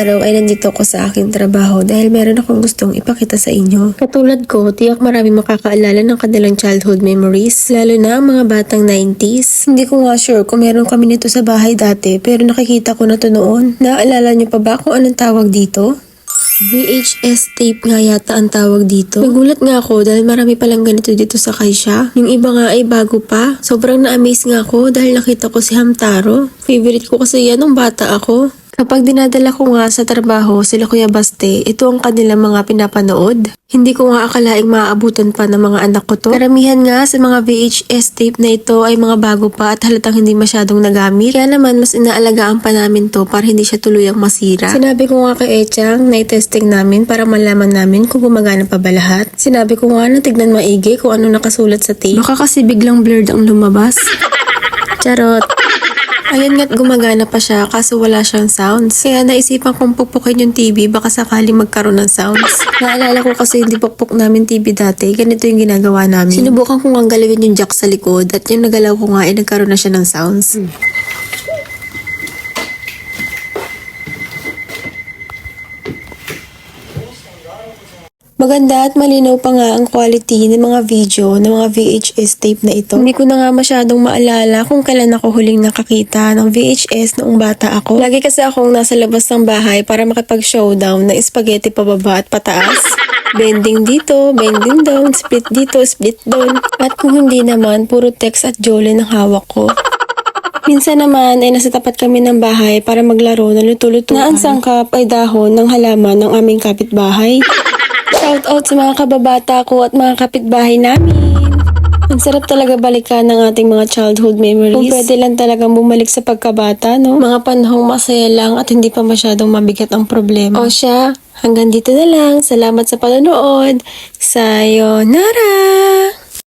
araw ay nandito ako sa aking trabaho dahil meron akong gustong ipakita sa inyo. Katulad ko, tiyak marami makakaalala ng kanilang childhood memories, lalo na ang mga batang 90s. Hindi ko nga sure kung meron kami nito sa bahay dati pero nakikita ko na to noon. Naaalala niyo pa ba kung anong tawag dito? VHS tape nga yata ang tawag dito. Nagulat nga ako dahil marami palang ganito dito sa Kaisya. Yung iba nga ay bago pa. Sobrang na-amaze nga ako dahil nakita ko si Hamtaro. Favorite ko kasi yan nung bata ako. Kapag dinadala ko nga sa trabaho sila Kuya Baste, ito ang kanilang mga pinapanood. Hindi ko nga akalaing maaabutan pa ng mga anak ko to. Karamihan nga sa mga VHS tape na ito ay mga bago pa at halatang hindi masyadong nagamit. Kaya naman mas inaalagaan pa namin to para hindi siya tuluyang masira. Sinabi ko nga kay Echang na i-testing namin para malaman namin kung gumagana pa ba lahat. Sinabi ko nga na tignan maigi kung ano nakasulat sa tape. Baka kasi biglang blurred ang lumabas. Charot. Ayun nga't gumagana pa siya kaso wala siyang sounds. Kaya naisipan kong pukpukin yung TV baka sakaling magkaroon ng sounds. Naalala ko kasi hindi pukpuk namin TV dati. Ganito yung ginagawa namin. Sinubukan ko nga galawin yung jack sa likod at yung nagalaw ko nga ay nagkaroon na siya ng sounds. Maganda at malinaw pa nga ang quality ng mga video ng mga VHS tape na ito. Hindi ko na nga masyadong maalala kung kailan ako huling nakakita ng VHS noong bata ako. Lagi kasi akong nasa labas ng bahay para makipag-showdown ng spaghetti pababa at pataas. Bending dito, bending down, split dito, split down. At kung hindi naman, puro text at jole ang hawak ko. Minsan naman ay nasa tapat kami ng bahay para maglaro ng luto-lutuan. Na ang sangkap ay dahon ng halaman ng aming kapitbahay. Shout out sa mga kababata ko at mga kapitbahay namin. Ang sarap talaga balikan ng ating mga childhood memories. Kung pwede lang talagang bumalik sa pagkabata, no? Mga panahong masaya lang at hindi pa masyadong mabigat ang problema. O siya, hanggang dito na lang. Salamat sa panonood. Sayonara!